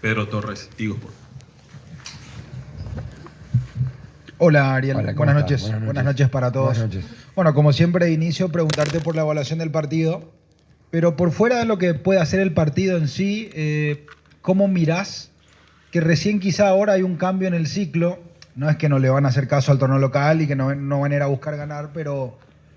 Pedro Torres, Tigo Sport. Hola Ariel, Hola, ¿cómo buenas estás? noches. Buenas noches para todos. Buenas noches. Bueno, como siempre de inicio, preguntarte por la evaluación del partido, pero por fuera de lo que puede hacer el partido en sí, ¿cómo mirás que recién quizá ahora hay un cambio en el ciclo? No es que no le van a hacer caso al torneo local y que no van a ir a buscar ganar, pero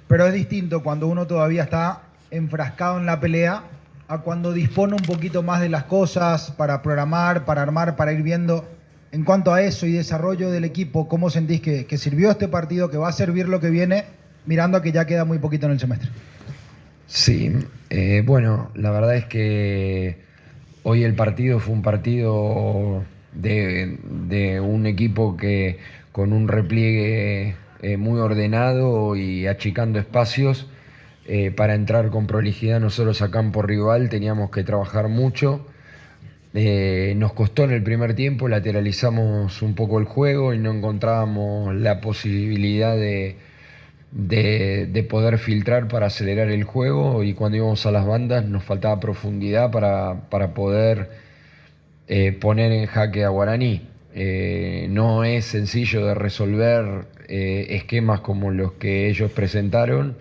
es distinto cuando uno todavía está enfrascado en la pelea a cuando dispone un poquito más de las cosas para programar, para armar, para ir viendo. En cuanto a eso y desarrollo del equipo, ¿cómo sentís que sirvió este partido, que va a servir lo que viene, mirando a que ya queda muy poquito en el semestre? Sí, bueno, la verdad es que hoy el partido fue un partido de un equipo que con un repliegue muy ordenado y achicando espacios para entrar con prolijidad nosotros a campo rival teníamos que trabajar mucho. Nos costó en el primer tiempo, lateralizamos un poco el juego y no encontrábamos la posibilidad de poder filtrar para acelerar el juego, y cuando íbamos a las bandas nos faltaba profundidad para poder poner en jaque a Guaraní. No es sencillo de resolver esquemas como los que ellos presentaron.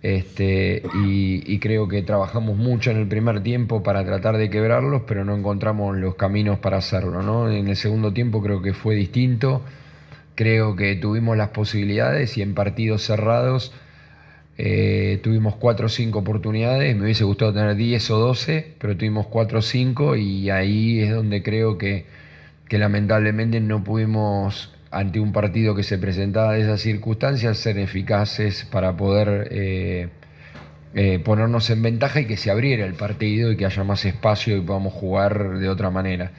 Y creo que trabajamos mucho en el primer tiempo para tratar de quebrarlos, pero no encontramos los caminos para hacerlo, ¿no? En el segundo tiempo creo que fue distinto, creo que tuvimos las posibilidades y en partidos cerrados tuvimos 4 o 5 oportunidades. Me hubiese gustado tener 10 o 12, pero tuvimos 4 o 5 y ahí es donde creo que lamentablemente no pudimos, ante un partido que se presentaba de esas circunstancias, ser eficaces para poder ponernos en ventaja y que se abriera el partido y que haya más espacio y podamos jugar de otra manera.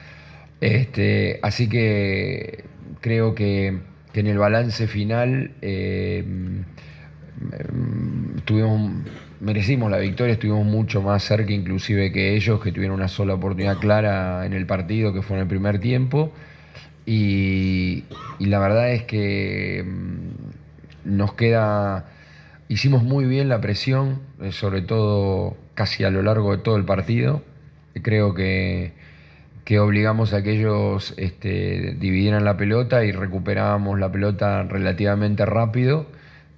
Así que creo que en el balance final merecimos la victoria, estuvimos mucho más cerca inclusive que ellos, que tuvieron una sola oportunidad clara en el partido, que fue en el primer tiempo. Y la verdad es que nos queda, hicimos muy bien la presión, sobre todo casi a lo largo de todo el partido. Creo que obligamos a que ellos dividieran la pelota y recuperábamos la pelota relativamente rápido,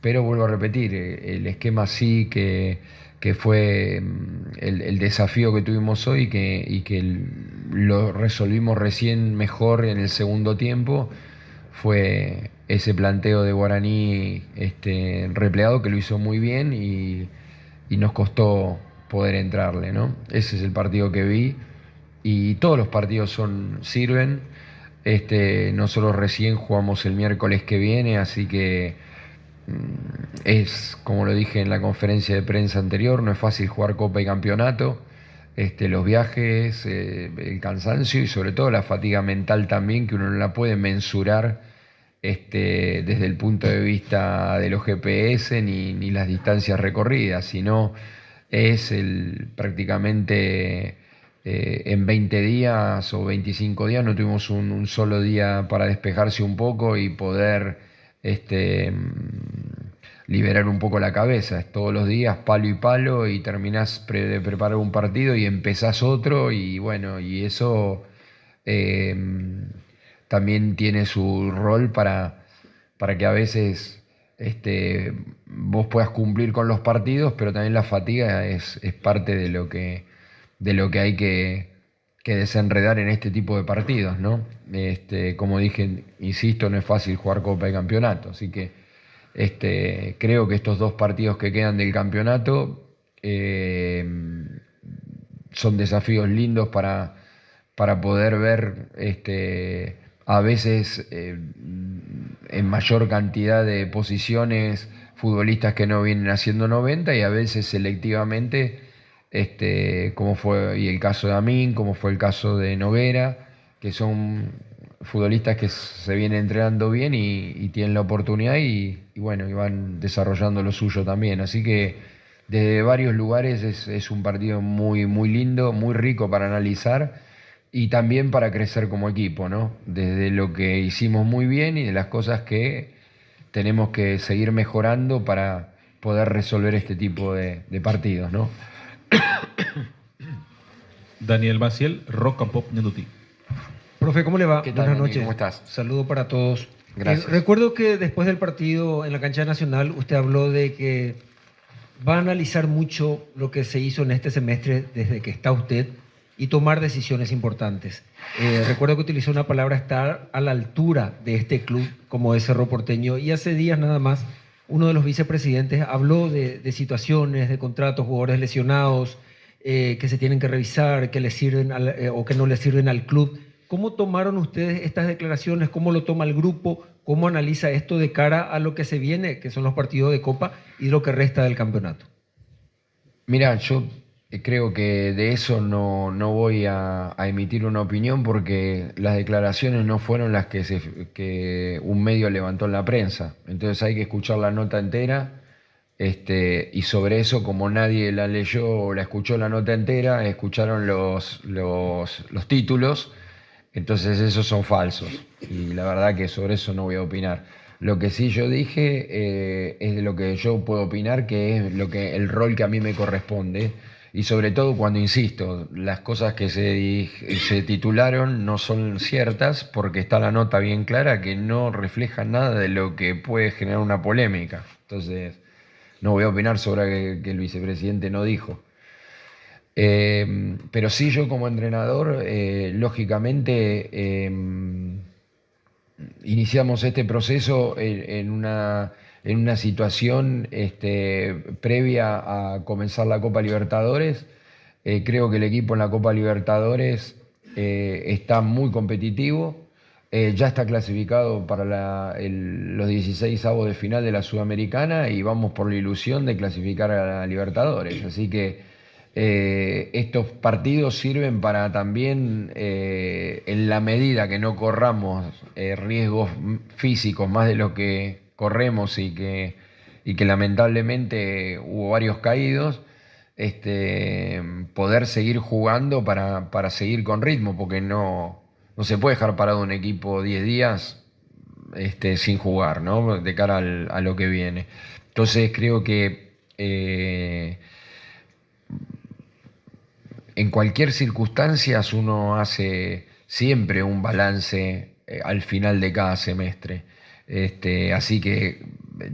pero vuelvo a repetir, el esquema sí que fue el desafío que tuvimos hoy, y que lo resolvimos recién mejor en el segundo tiempo, fue ese planteo de Guaraní replegado, que lo hizo muy bien y nos costó poder entrarle, ¿no? Ese es el partido que vi. Y todos los partidos sirven. Nosotros recién jugamos el miércoles que viene, así que es, como lo dije en la conferencia de prensa anterior, no es fácil jugar Copa y Campeonato. Los viajes, el cansancio y sobre todo la fatiga mental también, que uno no la puede mensurar desde el punto de vista de los GPS ni las distancias recorridas, sino es prácticamente en 20 días o 25 días no tuvimos un solo día para despejarse un poco y poder liberar un poco la cabeza. Es todos los días palo y palo, y terminás de preparar un partido y empezás otro, y bueno, y eso eh, también tiene su rol para que a veces vos puedas cumplir con los partidos, pero también la fatiga es parte de lo que hay que desenredar en este tipo de partidos, ¿no? Como dije, insisto, no es fácil jugar Copa y Campeonato, así que creo que estos 2 partidos que quedan del campeonato son desafíos lindos para poder ver a veces en mayor cantidad de posiciones futbolistas que no vienen haciendo 90, y a veces selectivamente, como fue y el caso de Amin, como fue el caso de Noguera, que son futbolistas que se vienen entrenando bien y tienen la oportunidad y bueno, y van desarrollando lo suyo también. Así que desde varios lugares es un partido muy, muy lindo, muy rico para analizar y también para crecer como equipo, ¿no? Desde lo que hicimos muy bien y de las cosas que tenemos que seguir mejorando para poder resolver este tipo de partidos, ¿no? Daniel Maciel, Rock and Pop Ñandutí. Profe, ¿cómo le va? ¿Qué tal, Buenas Dani? noches. ¿Cómo estás? Saludo para todos. Gracias. Recuerdo que después del partido en la cancha nacional usted habló de que va a analizar mucho lo que se hizo en este semestre desde que está usted y tomar decisiones importantes. Recuerdo que utilizó una palabra, estar a la altura de este club como es Cerro Porteño, y hace días nada más uno de los vicepresidentes habló de situaciones, de contratos, jugadores lesionados, que se tienen que revisar, que les sirven o que no les sirven al club. ¿Cómo tomaron ustedes estas declaraciones? ¿Cómo lo toma el grupo? ¿Cómo analiza esto de cara a lo que se viene, que son los partidos de Copa y lo que resta del campeonato? Mira, yo creo que de eso no voy a emitir una opinión porque las declaraciones no fueron las que un medio levantó en la prensa. Entonces hay que escuchar la nota entera. Y sobre eso, como nadie la leyó o la escuchó la nota entera, escucharon los títulos, entonces esos son falsos. Y la verdad que sobre eso no voy a opinar. Lo que sí yo dije es de lo que yo puedo opinar, que es el rol que a mí me corresponde. Y sobre todo cuando, insisto, las cosas que se titularon no son ciertas porque está la nota bien clara que no refleja nada de lo que puede generar una polémica. Entonces, no voy a opinar sobre que el vicepresidente no dijo. Pero sí, yo como entrenador, lógicamente, iniciamos este proceso en una situación previa a comenzar la Copa Libertadores. Creo que el equipo en la Copa Libertadores está muy competitivo. Ya está clasificado para los 16avos de final de la Sudamericana y vamos por la ilusión de clasificar a la Libertadores. Así que estos partidos sirven para también, en la medida que no corramos riesgos físicos más de lo que corremos y que lamentablemente hubo varios caídos, poder seguir jugando para seguir con ritmo, porque no se puede dejar parado un equipo 10 días sin jugar, ¿no? De cara a lo que viene. Entonces creo que en cualquier circunstancia uno hace siempre un balance al final de cada semestre. Así que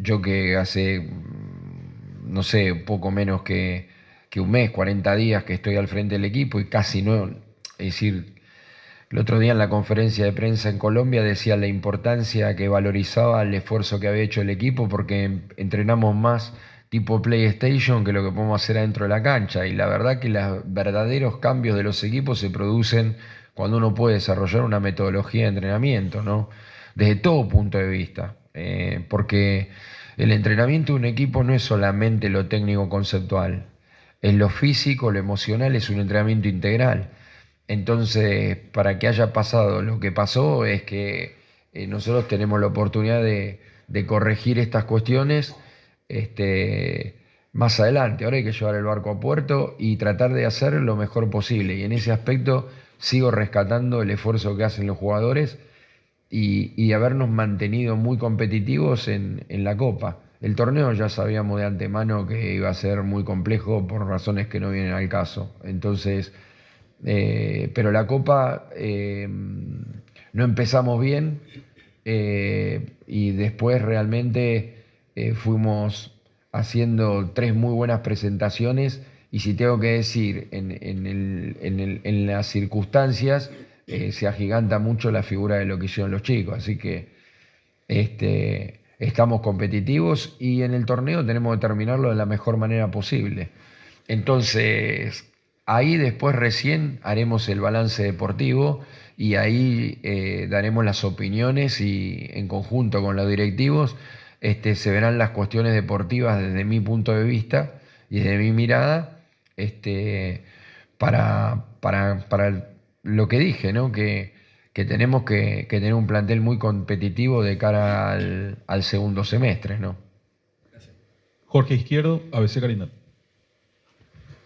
yo que hace, no sé, poco menos que un mes, 40 días que estoy al frente del equipo y casi no, es decir, el otro día en la conferencia de prensa en Colombia decía la importancia que valorizaba el esfuerzo que había hecho el equipo porque entrenamos más tipo PlayStation que lo que podemos hacer adentro de la cancha. Y la verdad que los verdaderos cambios de los equipos se producen cuando uno puede desarrollar una metodología de entrenamiento, ¿no? Desde todo punto de vista. Porque el entrenamiento de un equipo no es solamente lo técnico conceptual, es lo físico, lo emocional, es un entrenamiento integral. Entonces, para que haya pasado lo que pasó es que nosotros tenemos la oportunidad de corregir estas cuestiones más adelante. Ahora hay que llevar el barco a puerto y tratar de hacer lo mejor posible. Y en ese aspecto sigo rescatando el esfuerzo que hacen los jugadores y habernos mantenido muy competitivos en la Copa. El torneo ya sabíamos de antemano que iba a ser muy complejo por razones que no vienen al caso. Entonces, pero la Copa no empezamos bien y después realmente fuimos haciendo 3 muy buenas presentaciones y si tengo que decir, en las circunstancias se agiganta mucho la figura de lo que hicieron los chicos, así que estamos competitivos y en el torneo tenemos que terminarlo de la mejor manera posible. Entonces, ahí después recién haremos el balance deportivo y ahí daremos las opiniones y en conjunto con los directivos se verán las cuestiones deportivas desde mi punto de vista y desde mi mirada para lo que dije, ¿no? Que tenemos que tener un plantel muy competitivo de cara al segundo semestre, ¿no? Jorge Izquierdo, ABC Carinal.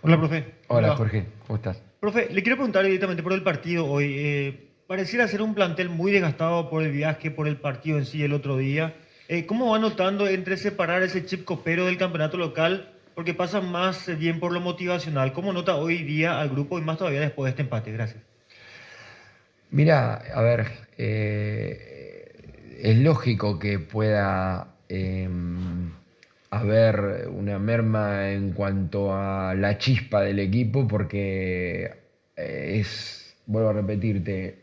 Hola, profe. Hola, Jorge, ¿cómo estás? Profe, le quiero preguntar directamente por el partido hoy. Pareciera ser un plantel muy desgastado por el viaje, por el partido en sí el otro día. ¿Cómo va notando entre separar ese chip copero del campeonato local porque pasa más bien por lo motivacional. ¿Cómo nota hoy día al grupo y más todavía después de este empate? Gracias. Mira, a ver, es lógico que pueda haber una merma en cuanto a la chispa del equipo, porque vuelvo a repetirte,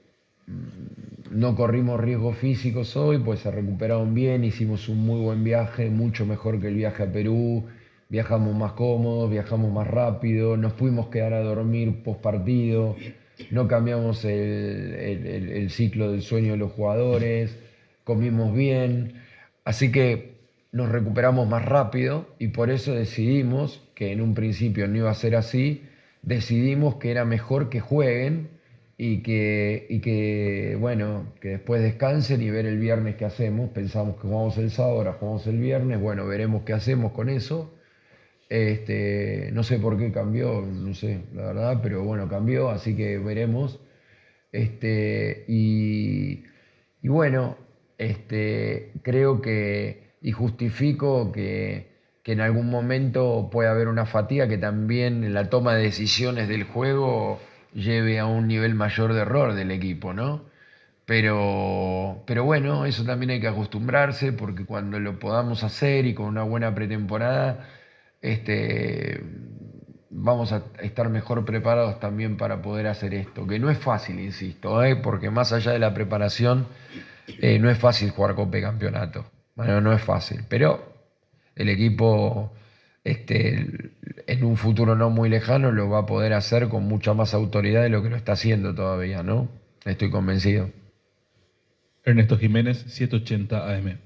no corrimos riesgos físicos hoy, pues se recuperaron bien, hicimos un muy buen viaje, mucho mejor que el viaje a Perú, viajamos más cómodos, viajamos más rápido, nos pudimos quedar a dormir post partido, no cambiamos el ciclo del sueño de los jugadores, comimos bien, así que nos recuperamos más rápido y por eso decidimos, que en un principio no iba a ser así, decidimos que era mejor que jueguen y que después descansen y ver el viernes qué hacemos. Pensamos que jugamos el sábado, ahora jugamos el viernes, bueno, veremos qué hacemos con eso. No sé por qué cambió, no sé, la verdad, pero bueno, cambió, así que veremos. Y bueno, creo que, y justifico que en algún momento puede haber una fatiga que también en la toma de decisiones del juego lleve a un nivel mayor de error del equipo, ¿no? Pero bueno, eso también hay que acostumbrarse, porque cuando lo podamos hacer y con una buena pretemporada, vamos a estar mejor preparados también para poder hacer esto, que no es fácil, insisto, porque más allá de la preparación, no es fácil jugar Copa y Campeonato. Bueno, no es fácil, pero el equipo en un futuro no muy lejano lo va a poder hacer con mucha más autoridad de lo que lo está haciendo todavía, ¿no? Estoy convencido. Ernesto Jiménez, 780 AM.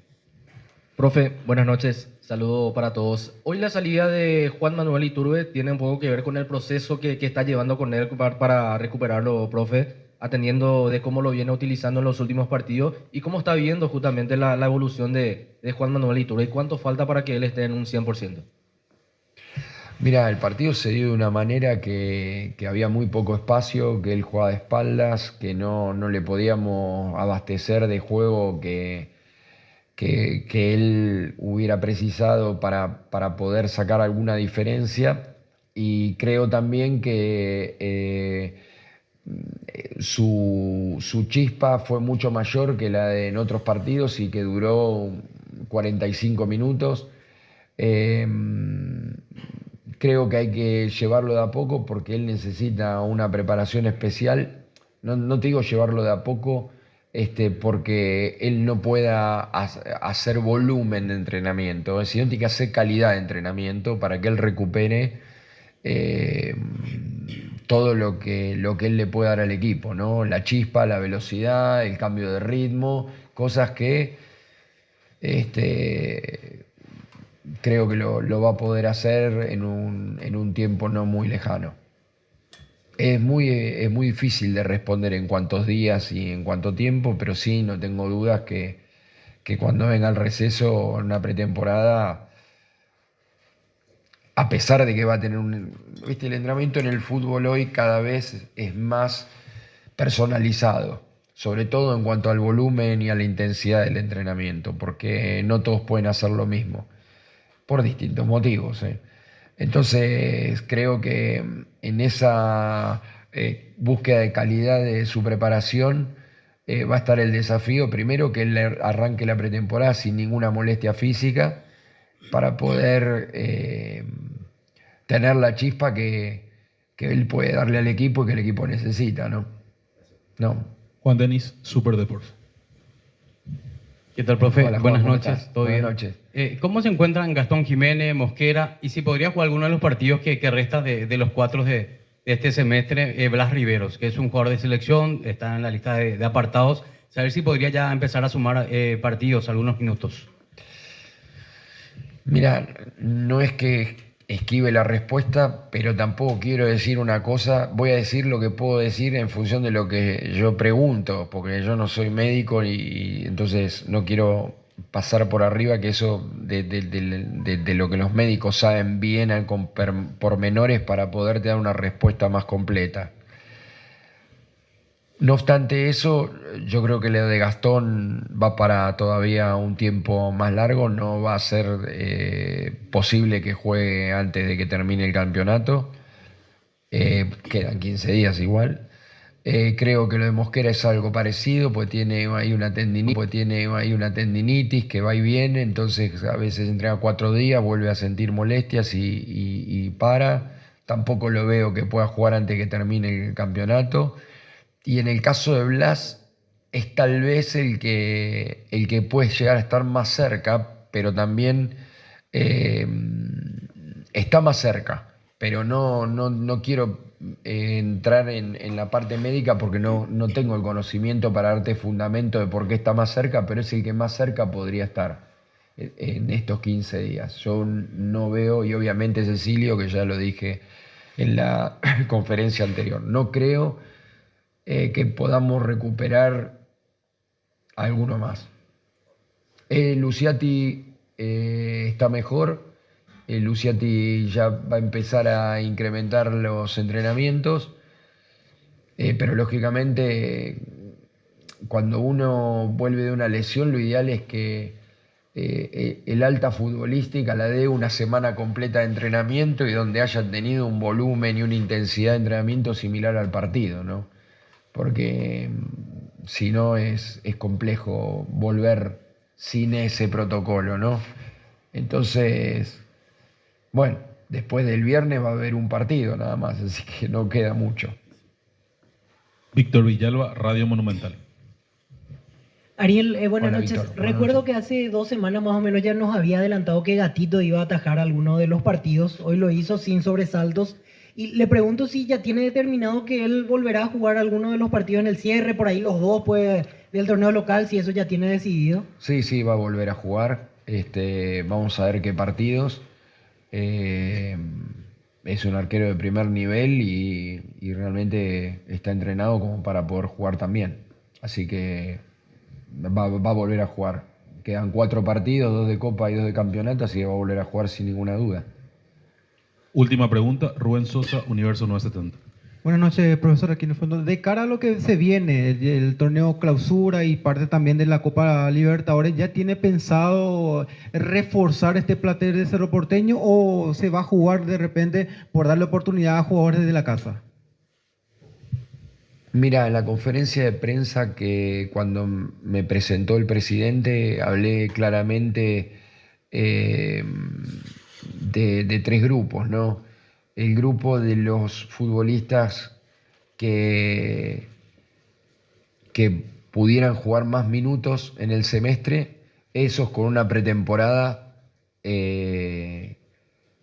Profe, buenas noches. Saludo para todos. Hoy la salida de Juan Manuel Iturbe tiene un poco que ver con el proceso que está llevando con él para recuperarlo, profe, atendiendo de cómo lo viene utilizando en los últimos partidos y cómo está viendo justamente la evolución de Juan Manuel Iturbe y cuánto falta para que él esté en un 100%. Mira, el partido se dio de una manera que había muy poco espacio, que él jugaba de espaldas, que no le podíamos abastecer de juego que él hubiera precisado para poder sacar alguna diferencia. Y creo también que su chispa fue mucho mayor que la de en otros partidos y que duró 45 minutos. Creo que hay que llevarlo de a poco porque él necesita una preparación especial. No te digo llevarlo de a poco porque él no pueda hacer volumen de entrenamiento, sino tiene que hacer calidad de entrenamiento para que él recupere todo lo que él le puede dar al equipo, ¿no? La chispa, la velocidad, el cambio de ritmo, cosas que creo que lo va a poder hacer en un tiempo no muy lejano. Es muy difícil de responder en cuántos días y en cuánto tiempo, pero sí, no tengo dudas que cuando venga el receso en una pretemporada, a pesar de que va a tener el entrenamiento en el fútbol hoy cada vez es más personalizado, sobre todo en cuanto al volumen y a la intensidad del entrenamiento, porque no todos pueden hacer lo mismo, por distintos motivos. Entonces creo que en esa búsqueda de calidad de su preparación va a estar el desafío, primero que él arranque la pretemporada sin ninguna molestia física para poder tener la chispa que él puede darle al equipo y que el equipo necesita, ¿no? Juan Denis, Super Deportes. ¿Qué tal, profe? Hola, Juan, Buenas ¿cómo noches. estás? ¿Todo Buenas bien? noches. ¿Cómo se encuentran Gastón Jiménez, Mosquera? Y si podría jugar alguno de los partidos que resta de los 4 de este semestre, Blas Riveros, que es un jugador de selección, está en la lista de apartados. Saber si podría ya empezar a sumar partidos, algunos minutos. Mira, no es que esquive la respuesta, pero tampoco quiero decir una cosa. Voy a decir lo que puedo decir en función de lo que yo pregunto, porque yo no soy médico y entonces no quiero pasar por arriba que eso de lo que los médicos saben bien con pormenores para poderte dar una respuesta más completa. No obstante eso, yo creo que lo de Gastón va para todavía un tiempo más largo, no va a ser posible que juegue antes de que termine el campeonato. Quedan 15 días igual. Creo que lo de Mosquera es algo parecido, pues tiene ahí una tendinitis que va y viene, entonces a veces entrena 4 días, vuelve a sentir molestias y para. Tampoco lo veo que pueda jugar antes de que termine el campeonato. Y en el caso de Blas, es tal vez el que puede llegar a estar más cerca, pero también está más cerca. Pero no quiero entrar en la parte médica porque no tengo el conocimiento para darte fundamento de por qué está más cerca, pero es el que más cerca podría estar en estos 15 días. Yo no veo, y obviamente Cecilio, que ya lo dije en la conferencia anterior, no creo que podamos recuperar alguno más. Luciati está mejor. Luciati ya va a empezar a incrementar los entrenamientos, pero lógicamente cuando uno vuelve de una lesión, lo ideal es que el alta futbolística la dé una semana completa de entrenamiento y donde haya tenido un volumen y una intensidad de entrenamiento similar al partido, ¿no? Porque si no es complejo volver sin ese protocolo, ¿no? Entonces, bueno, después del viernes va a haber un partido nada más, así que no queda mucho. Víctor Villalba, Radio Monumental. Ariel, buenas Hola, noches. Víctor, buenas Recuerdo noches. que hace 2 semanas más o menos ya nos había adelantado que Gatito iba a atajar alguno de los partidos. Hoy lo hizo sin sobresaltos. Y le pregunto si ya tiene determinado que él volverá a jugar alguno de los partidos en el cierre, por ahí los dos pues, del torneo local, si eso ya tiene decidido. Sí, va a volver a jugar. Vamos a ver qué partidos. Es un arquero de primer nivel y realmente está entrenado como para poder jugar también. Así que va a volver a jugar. Quedan 4 partidos, 2 de Copa y 2 de Campeonato, así que va a volver a jugar sin ninguna duda. Última pregunta, Rubén Sosa, Universo 970. Buenas noches, profesor, aquí en el fondo. De cara a lo que se viene, el torneo clausura y parte también de la Copa Libertadores, ¿ya tiene pensado reforzar este plantel de Cerro Porteño o se va a jugar de repente por darle oportunidad a jugadores de la casa? Mira, en la conferencia de prensa que cuando me presentó el presidente hablé claramente de 3 grupos, ¿no? El grupo de los futbolistas que pudieran jugar más minutos en el semestre, esos con una pretemporada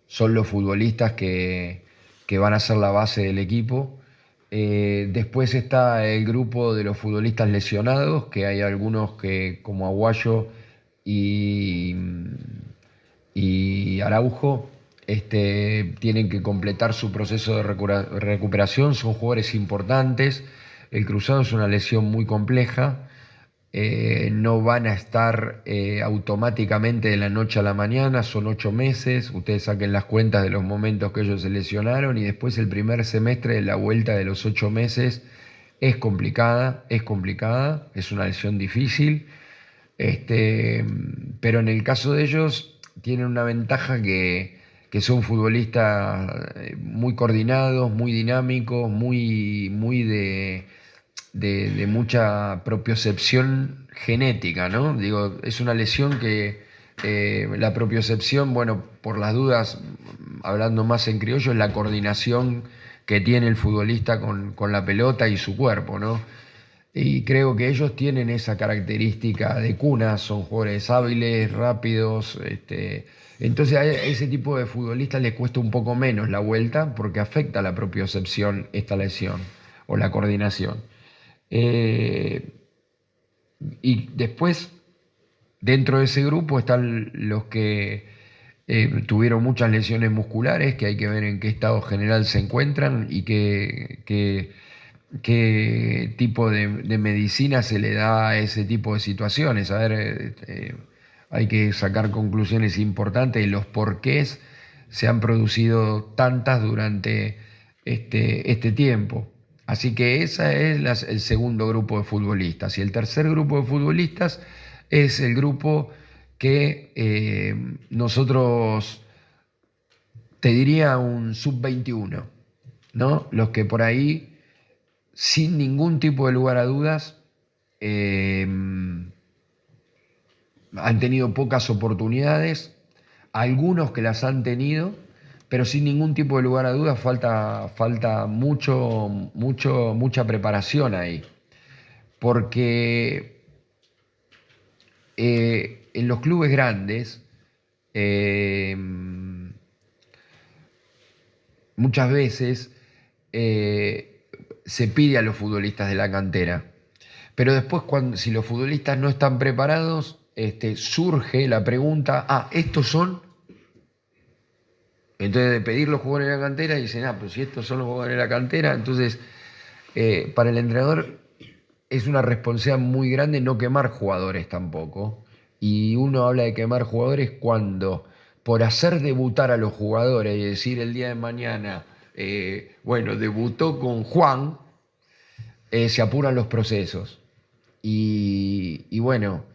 son los futbolistas que van a ser la base del equipo. Después está el grupo de los futbolistas lesionados, que hay algunos que, como Aguayo y Araujo, tienen que completar su proceso de recuperación, son jugadores importantes. El cruzado es una lesión muy compleja, no van a estar automáticamente de la noche a la mañana, son 8 meses, ustedes saquen las cuentas de los momentos que ellos se lesionaron y después el primer semestre de la vuelta de los 8 meses es complicada, es una lesión difícil, pero en el caso de ellos tienen una ventaja que son futbolistas muy coordinados, muy dinámicos, muy de mucha propiocepción genética, ¿no? Digo, es una lesión que la propiocepción, bueno, por las dudas, hablando más en criollo, es la coordinación que tiene el futbolista con la pelota y su cuerpo, ¿no? Y creo que ellos tienen esa característica de cuna, son jugadores hábiles, rápidos, entonces a ese tipo de futbolistas les cuesta un poco menos la vuelta porque afecta la propiocepción esta lesión o la coordinación. Y después, dentro de ese grupo están los que tuvieron muchas lesiones musculares, que hay que ver en qué estado general se encuentran y qué tipo de medicina se le da a ese tipo de situaciones. A ver, hay que sacar conclusiones importantes de los porqués se han producido tantas durante este tiempo. Así que ese es el segundo grupo de futbolistas. Y el tercer grupo de futbolistas es el grupo que nosotros, te diría un sub-21, ¿no? Los que por ahí, sin ningún tipo de lugar a dudas, han tenido pocas oportunidades, algunos que las han tenido, pero sin ningún tipo de lugar a dudas falta mucha preparación ahí. Porque en los clubes grandes muchas veces se pide a los futbolistas de la cantera, pero después si los futbolistas no están preparados, surge la pregunta, ¿estos son? Entonces de pedir los jugadores de la cantera dicen, pero si estos son los jugadores de la cantera, entonces para el entrenador es una responsabilidad muy grande no quemar jugadores tampoco. Y uno habla de quemar jugadores cuando, por hacer debutar a los jugadores y decir el día de mañana, debutó con Juan, se apuran los procesos. Y bueno,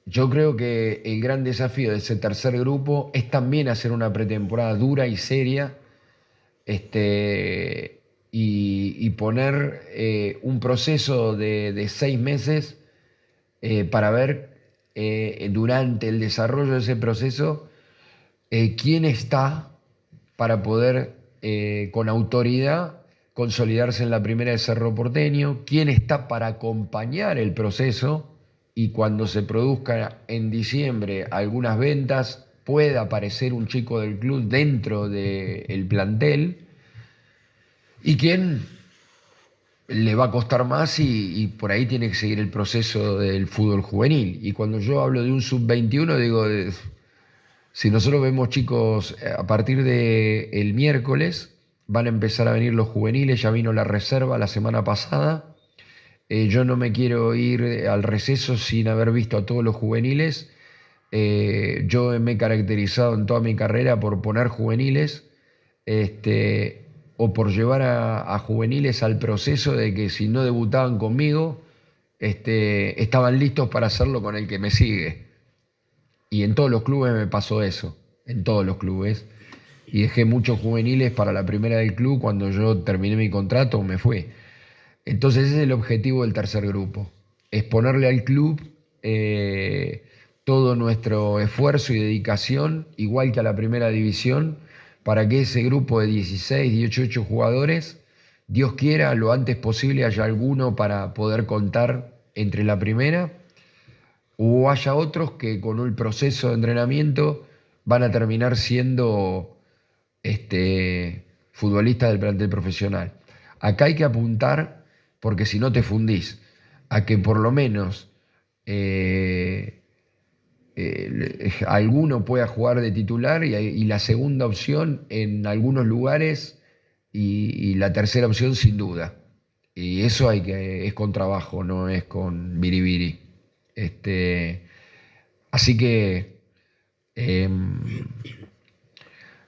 yo creo que el gran desafío de ese tercer grupo es también hacer una pretemporada dura y seria, y poner un proceso de 6 meses para ver durante el desarrollo de ese proceso quién está para poder con autoridad consolidarse en la primera de Cerro Porteño, quién está para acompañar el proceso y cuando se produzca en diciembre algunas ventas pueda aparecer un chico del club dentro del plantel, y quién le va a costar más y por ahí tiene que seguir el proceso del fútbol juvenil. Y cuando yo hablo de un sub-21, digo, si nosotros vemos chicos a partir del miércoles, van a empezar a venir los juveniles, ya vino la reserva la semana pasada. Yo no me quiero ir al receso sin haber visto a todos los juveniles. Yo me he caracterizado en toda mi carrera por poner juveniles, o por llevar a juveniles al proceso de que si no debutaban conmigo, estaban listos para hacerlo con el que me sigue. Y en todos los clubes me pasó eso, en todos los clubes. Y dejé muchos juveniles para la primera del club cuando yo terminé mi contrato, me fui. Entonces ese es el objetivo del tercer grupo, es ponerle al club todo nuestro esfuerzo y dedicación, igual que a la primera división, para que ese grupo de 16, 18 jugadores, Dios quiera, lo antes posible haya alguno para poder contar entre la primera, o haya otros que con el proceso de entrenamiento van a terminar siendo futbolistas del plantel profesional. Acá hay que apuntar, porque si no te fundís, a que por lo menos alguno pueda jugar de titular y la segunda opción en algunos lugares y la tercera opción sin duda. Y eso es con trabajo, no es con biribiri. Así que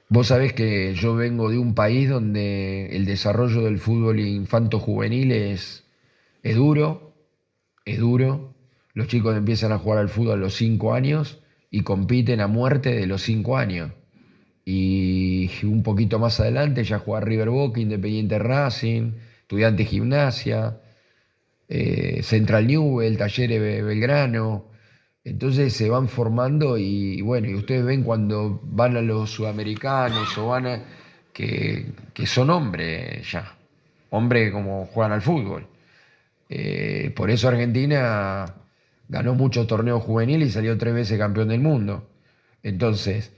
vos sabés que yo vengo de un país donde el desarrollo del fútbol infanto-juvenil es duro, es duro. Los chicos empiezan a jugar al fútbol a los 5 años y compiten a muerte de los 5 años. Y un poquito más adelante ya juega River Boca, Independiente Racing, Estudiantes Gimnasia, Central Newell, Talleres Belgrano. Entonces se van formando y bueno, y ustedes ven cuando van a los sudamericanos o van que son hombres ya, hombres como juegan al fútbol. Por eso Argentina ganó muchos torneos juveniles y salió 3 veces campeón del mundo. Entonces,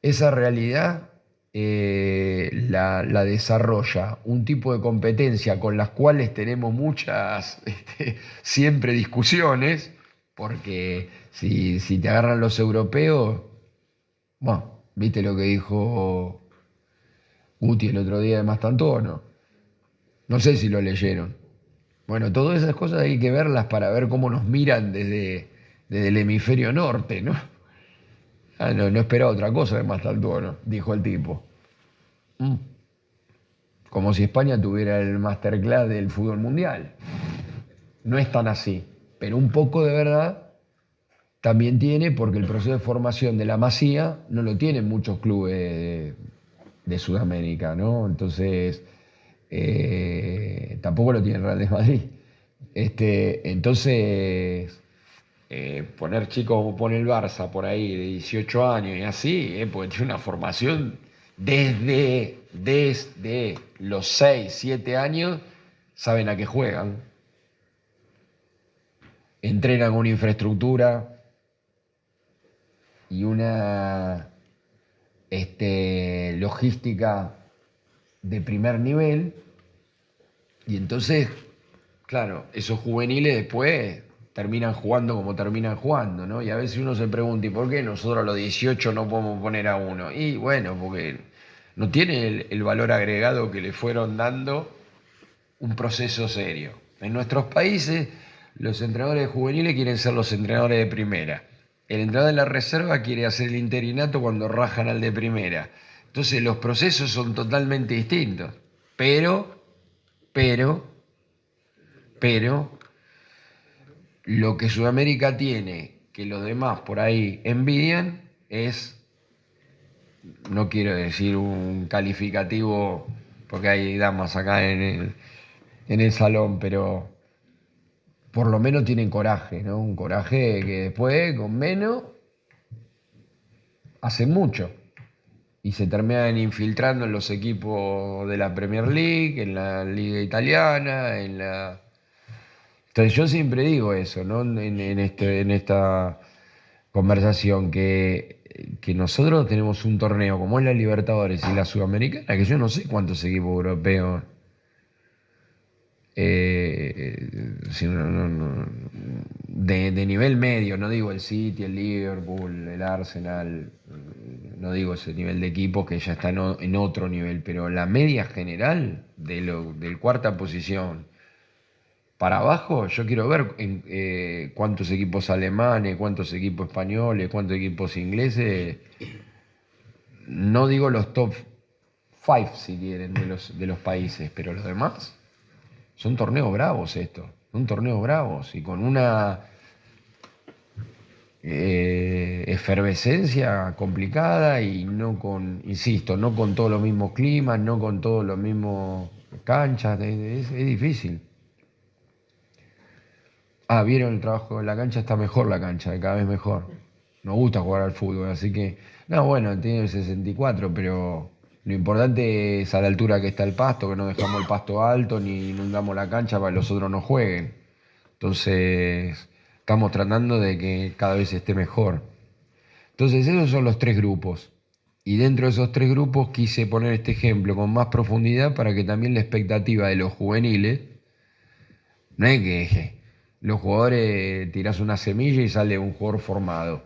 esa realidad la desarrolla un tipo de competencia con las cuales tenemos muchas siempre discusiones, porque si te agarran los europeos, bueno, viste lo que dijo Guti el otro día de Mastantuono, no sé si lo leyeron. Bueno, todas esas cosas hay que verlas para ver cómo nos miran desde el hemisferio norte, ¿no? No esperaba otra cosa de Mastantuono, dijo el tipo. como si España tuviera el masterclass del fútbol mundial. No es tan así, pero un poco de verdad también tiene, porque el proceso de formación de la Masía no lo tienen muchos clubes de Sudamérica, ¿no? Entonces, tampoco lo tiene el Real de Madrid. Entonces, poner chicos como pone el Barça por ahí de 18 años y así, porque tiene una formación desde los 6, 7 años, saben a qué juegan. Entrenan con una infraestructura y una logística de primer nivel, y entonces, claro, esos juveniles después terminan jugando como terminan jugando, ¿no? Y a veces uno se pregunta, ¿y por qué nosotros a los 18 no podemos poner a uno? Y bueno, porque no tiene el valor agregado que le fueron dando un proceso serio. En nuestros países, los entrenadores juveniles quieren ser los entrenadores de primera. El entrenador de la reserva quiere hacer el interinato cuando rajan al de primera. Entonces los procesos son totalmente distintos. Pero, lo que Sudamérica tiene, que los demás por ahí envidian, es, no quiero decir un calificativo, porque hay damas acá en el salón, pero por lo menos tienen coraje, ¿no? Un coraje que después, con menos, hacen mucho. Y se terminan infiltrando en los equipos de la Premier League, en la Liga Italiana, en la... Entonces yo siempre digo eso, ¿no? En esta conversación, que nosotros tenemos un torneo como es la Libertadores y la Sudamericana, que yo no sé cuántos equipos europeos... de nivel medio, no digo el City, el Liverpool, el Arsenal, no digo ese nivel de equipos que ya están en otro nivel, pero la media general del cuarta posición para abajo, yo quiero ver cuántos equipos alemanes, cuántos equipos españoles, cuántos equipos ingleses, no digo los top 5 si quieren de los países, pero los demás. Son torneos bravos estos, son torneos bravos y con una efervescencia complicada y no con, insisto, no con todos los mismos climas, no con todos los mismos canchas, es difícil. ¿Vieron el trabajo de la cancha? Está mejor la cancha, cada vez mejor. Nos gusta jugar al fútbol, así que, no, bueno, tiene el 64, pero... Lo importante es a la altura que está el pasto, que no dejamos el pasto alto ni inundamos la cancha para que los otros no jueguen. Entonces, estamos tratando de que cada vez esté mejor. Entonces, esos son los 3 grupos. Y dentro de esos 3 grupos quise poner este ejemplo con más profundidad para que también la expectativa de los juveniles, no es que los jugadores tirás una semilla y sale un jugador formado.